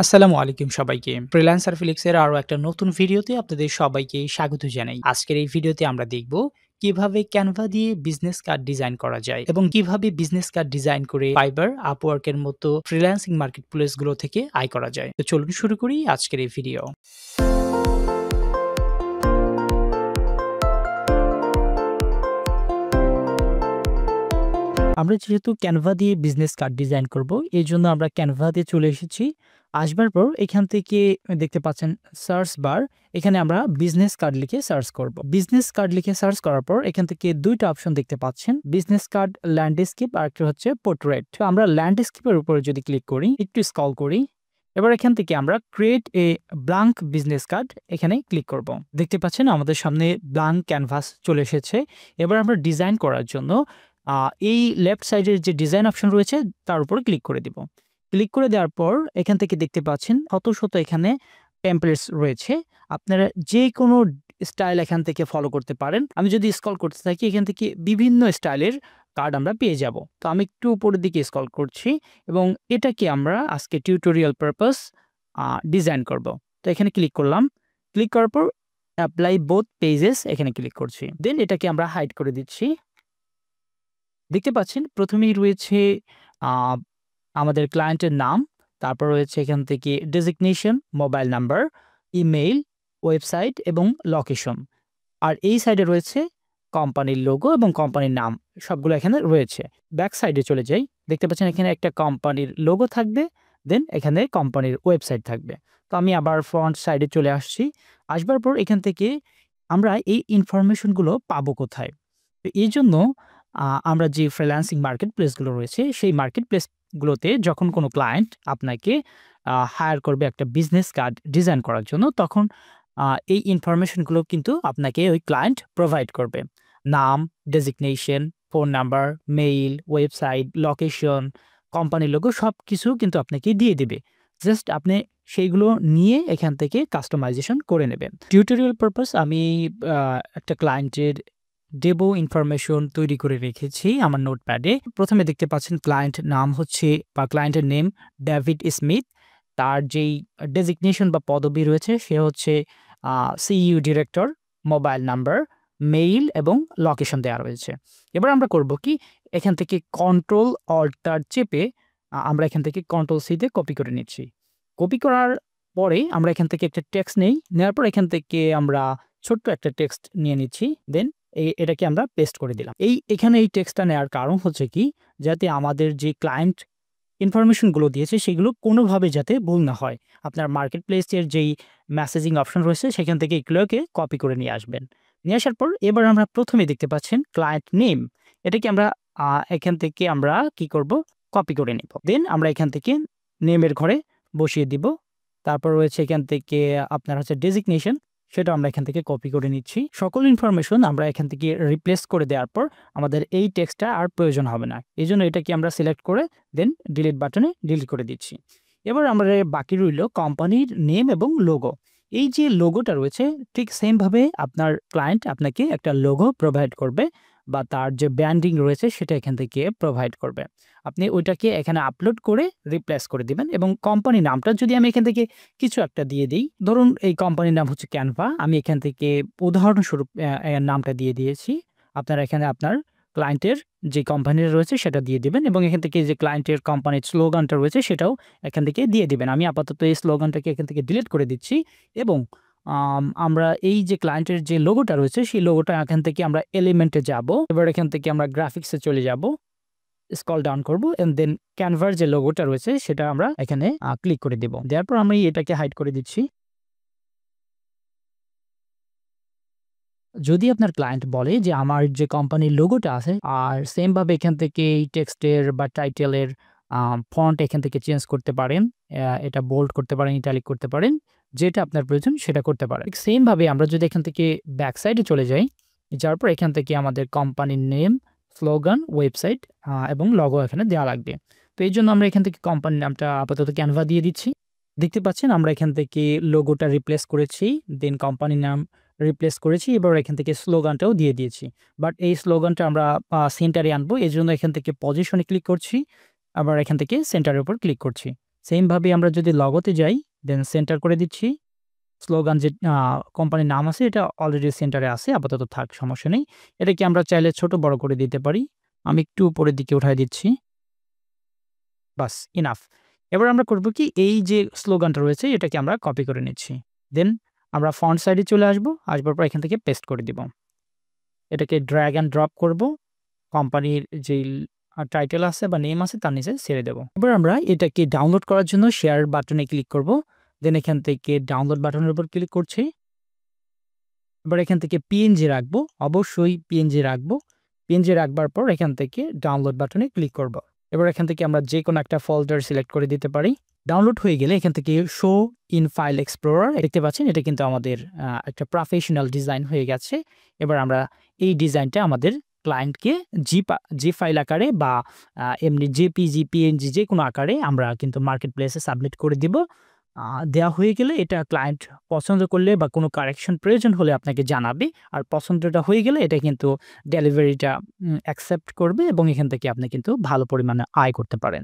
আসসালামু আলাইকুম সবাইকে। ফ্রিল্যান্সার ফিলিক্সের আরো একটা নতুন ভিডিওতে আপনাদের সবাইকে স্বাগত জানাই। আজকের এই ভিডিওতে আমরা দেখব কিভাবে ক্যানভা দিয়ে বিজনেস কার্ড ডিজাইন করা যায় এবং কিভাবে বিজনেস কার্ড ডিজাইন করে ফাইবার, আপওয়ার্ক এর মতো ফ্রিল্যান্সিং মার্কেটপ্লেস গুলো থেকে আয় করা যায়। তো চলুন শুরু করি আজকের এই ভিডিও। আমরা যেহেতু ক্যানভা দিয়ে বিজনেস কার্ড ডিজাইন করব, এজন্য আমরা ক্যানভাতে চলে এসেছি। আসবার পর এখান থেকে দেখতে পাচ্ছেন সার্চ বার, এখানে আমরা বিজনেস কার্ড লিখে সার্চ করব। বিজনেস কার্ড লিখে সার্চ করার পর এখান থেকে ২ টা অপশন দেখতে পাচ্ছেন, বিজনেস কার্ড ল্যান্ডস্কেপ আর একটা হচ্ছে পোর্ট্রেট। তো আমরা ল্যান্ডস্কেপের উপরে যদি ক্লিক করি, একটু স্ক্রল করি, এবার এখান থেকে আমরা create a blank business card এখানে ক্লিক করব। দেখতে পাচ্ছেন আমাদের সামনে ব্ল্যাঙ্ক ক্যানভাস চলে এসেছে। এবার আমরা ডিজাইন করার জন্য এই লেফট সাইডের যে ডিজাইন অপশন রয়েছে তার উপরে ক্লিক করে দিব। ক্লিক করে দেওয়ার পর এখান থেকে দেখতে পাচ্ছেন শত এখানে টেমপ্লেটস রয়েছে। আপনারা যেকোনো স্টাইল এখান থেকে ফলো করতে পারেন। আমি যদি স্ক্রল করতে থাকি এখান থেকে বিভিন্ন স্টাইলের কার্ড আমরা পেয়ে যাব। তো আমি একটু উপরের দিকে স্ক্রল করছি এবং এটাকে আমরা আজকে টিউটোরিয়াল পারপাস ডিজাইন করব। তো এখানে ক্লিক করলাম। ক্লিক করার পর অ্যাপ্লাই বোথ পেজেস এখানে ক্লিক করছি। দেন এটাকে আমরা হাইড করে দিচ্ছি। দেখতে পাচ্ছেন প্রথমেই রয়েছে আ আমাদের ক্লায়েন্টের নাম, তারপর রয়েছে এখান থেকে designation, mobile number, email, website এবং লোকেশন। আর এই সাইডে রয়েছে কোম্পানির লোগো এবং কোম্পানির নাম, সবগুলো এখানে রয়েছে। ব্যাক সাইডে চলে যাই। দেখতে পাচ্ছেন এখানে একটা কোম্পানির লোগো থাকবে, দেন এখানে কোম্পানির ওয়েবসাইট থাকবে। তো আমি আবার ফ্রন্ট সাইডে চলে আসছি। আসবার পর এখান থেকে আমরা এই ইনফরমেশনগুলো পাবো কোথায়? তো এইজন্য আমরা যে ফ্রিল্যান্সিং মার্কেট প্লেসগুলো রয়েছে, সেই মার্কেট প্লেসগুলোতে যখন কোনো ক্লায়েন্ট আপনাকে হায়ার করবে একটা বিজনেস কার্ড ডিজাইন করার জন্য, তখন এই ইনফরমেশনগুলো কিন্তু আপনাকে ওই ক্লায়েন্ট প্রোভাইড করবে। নাম, designation, phone number, mail, website, location, কোম্পানির লোগো সবকিছু কিন্তু আপনাকে দিয়ে দিবে। জাস্ট আপনি সেইগুলো নিয়ে এখান থেকে কাস্টমাইজেশন করে নেবেন। টিউটোরিয়াল পারপাস আমি একটা ক্লায়েন্টের ডেমো ইনফরমেশন তৈরি করে রেখেছি আমার নোটপ্যাডে। প্রথমে দেখতে পাচ্ছেন ক্লায়েন্ট নাম হচ্ছে বা ক্লায়েন্টের নেম ডেভিড স্মিথ। তার যেই ডেজিগনেশন বা পদবি রয়েছে সে হচ্ছে CEO director, mobile number, mail এবং লোকেশন দেওয়া রয়েছে। এবার আমরা করব কি, এখান থেকে কন্ট্রোল অল্টার চেপে আমরা এখান থেকে কন্ট্রোল সি তে কপি করে নিচ্ছি। কপি করার পরে আমরা এখান থেকে একটা টেক্সট নেই। নেওয়ার পর এখান থেকে আমরা ছোট্ট একটা টেক্সট নিয়ে নিচ্ছি। দেন এটাকে আমরা পেস্ট করে দিলাম। এখানে এই টেক্সটটা নেওয়ার কারণ হচ্ছে কি, যাতে আমাদের যে ক্লায়েন্ট ইনফরমেশন গুলো দিয়েছে সেগুলো কোনোভাবে যাতে ভুল না হয়। আপনার মার্কেট প্লেসের যেই মেসেজিং অপশন রয়েছে সেখান থেকে এগুলোকে কপি করে নিয়ে আসবেন। নিয়ে আসার পর এবার আমরা প্রথমেই দেখতে পাচ্ছেন ক্লায়েন্ট নেম। এটাকে আমরা এখান থেকে আমরা কি করব, কপি করে নিব। দেন আমরা এখান থেকে নেমের ঘরে বসিয়ে দিব। তারপর রয়েছে এখান থেকে আপনার হচ্ছে ডেজিগনেশন, সেটাও আমরা এখান থেকে কপি করে নিচ্ছি। সকল ইনফরমেশন আমরা এখান থেকে রিপ্লেস করে দেওয়ার পর আমাদের এই টেক্সটটা আর প্রয়োজন হবে না। এজন্য এটাকে আমরা সিলেক্ট করে দেন ডিলিট বাটনে ডিলিট করে দিচ্ছি। এবার আমাদের বাকি রইল কোম্পানির নেম এবং লোগো। এই যে লোগোটা রয়েছে ঠিক সেম ভাবে আপনার ক্লায়েন্ট আপনাকে একটা লোগো প্রোভাইড করবে বা তার যে ব্র্যান্ডিং রয়েছে সেটা এখান থেকে প্রোভাইড করবে। আপনি ওইটাকে এখানে আপলোড করে রিপ্লেস করে দিবেন এবং কোম্পানি নামটা যদি আমি এখান থেকে কিছু একটা দিয়ে দিই, ধরুন এই কোম্পানির নাম হচ্ছে ক্যানভা, আমি এখান থেকে উদাহরণস্বরূপ এর নামটা দিয়ে দিয়েছি। আপনারা এখানে আপনার ক্লায়েন্টের যে কোম্পানিটা রয়েছে সেটা দিয়ে দিবেন এবং এখান থেকে যে ক্লায়েন্টের কোম্পানির স্লোগানটা রয়েছে সেটাও এখান থেকে দিয়ে দিবেন। আমি আপাতত এই স্লোগানটাকে এখান থেকে ডিলিট করে দিচ্ছি এবং আমরা এই যে ক্লায়েন্টের যে লোগোটা রয়েছে সেই লোগোটা এখান থেকে আমরা এলিমেন্টে যাব। এবার এখান থেকে আমরা গ্রাফিক্সে চলে যাব। স্ক্রল ডাউন করব এন্ড দেন ক্যানভার যে লোগোটা রয়েছে সেটা আমরা এখানে ক্লিক করে দেব। দেওয়ার পর আমি এটাকে হাইড করে দিচ্ছি। যদি আপনার ক্লায়েন্ট বলে যে আমার যে কোম্পানির লোগোটা আছে আর সেম ভাবে এখান থেকে এই টেক্সটের বা টাইটেলের ফন্ট এখান থেকে চেঞ্জ করতে পারেন। এটা বোল্ড করতে পারেন, ইটালিক করতে পারেন। যেটা আপনার প্রয়োজন সেটা করতে পারেন। ঠিক সেম ভাবে আমরা যদি এখান থেকে ব্যাক সাইডে চলে যাই, যাওয়ার পর এখান থেকে আমাদের কোম্পানির নেম, স্লোগান, ওয়েবসাইট এবং লোগো এখানে দেওয়া লাগবে। তো এইজন্য আমরা এখান থেকে কোম্পানির নামটা আপাতত ক্যানভা দিয়ে দিচ্ছি। দেখতে পাচ্ছেন আমরা এখান থেকে লোগোটা রিপ্লেস করেছি, দেন কোম্পানির নাম রিপ্লেস করেছি। এবার এখান থেকে স্লোগানটাও দিয়ে দিয়েছি। বাট এই স্লোগানটা আমরা সেন্টারে আনবো। এজন্য এখান থেকে পজিশনে ক্লিক করছি। আবার এখান থেকে সেন্টারের উপর ক্লিক করছি। সেমভাবে আমরা যদি লগোতে যাই, দেন সেন্টার করে দিচ্ছি। স্লোগান যে কোম্পানির নাম আছে এটা অলরেডি সেন্টারে আছে, আপাতত থাক, সমস্যা নেই। এটাকে আমরা চাইলে ছোট বড় করে দিতে পারি। আমি একটু উপরের দিকে উঠায় দিচ্ছি। বাস ইনাফ। এবার আমরা করব কি, এই যে স্লোগানটা রয়েছে এটাকে আমরা কপি করে নিচ্ছি। দেন আমরা ফন্ট সাইডে চলে আসবো। আসবার পর এখান থেকে পেস্ট করে দিব। এটাকে ড্র্যাগ অ্যান্ড ড্রপ করব। কোম্পানির যেই টাইটেল আছে বা নেম আছে তার নিচে ছেড়ে দেব। এবার আমরা এটাকে ডাউনলোড করার জন্য শেয়ার বাটনে ক্লিক করব। দেন এখান থেকে ডাউনলোড বাটনের উপর ক্লিক করছি। এবার এখান থেকে পিএনজি রাখবো। অবশ্যই পিএনজি রাখবো। পিএনজি রাখবার পর এখান থেকে ডাউনলোড বাটনে ক্লিক করব। এবার এখান থেকে আমরা যেকোনো একটা ফোল্ডার সিলেক্ট করে দিতে পারি। ডাউনলোড হয়ে গেলে এখান থেকে শো ইন ফাইল এক্সপ্লোরার দেখতে পাচ্ছেন, এটা কিন্তু আমাদের একটা প্রফেশনাল ডিজাইন হয়ে গেছে। এবার আমরা এই ডিজাইনটা আমাদের ক্লায়েন্টকে জি ফাইল আকারে বা এমনি জেপিজি, পিএনজি যেকোনো আকারে আমরা কিন্তু মার্কেট প্লেসে সাবমিট করে দিব। দেওয়া হয়ে গেলে এটা ক্লায়েন্ট পছন্দ করলে বা কোনো কারেকশন প্রয়োজন হলে আপনাকে জানাবে। আর পছন্দটা হয়ে গেলে এটা কিন্তু ডেলিভারিটা অ্যাকসেপ্ট করবে এবং এখান থেকে আপনি কিন্তু ভালো পরিমাণে আয় করতে পারেন।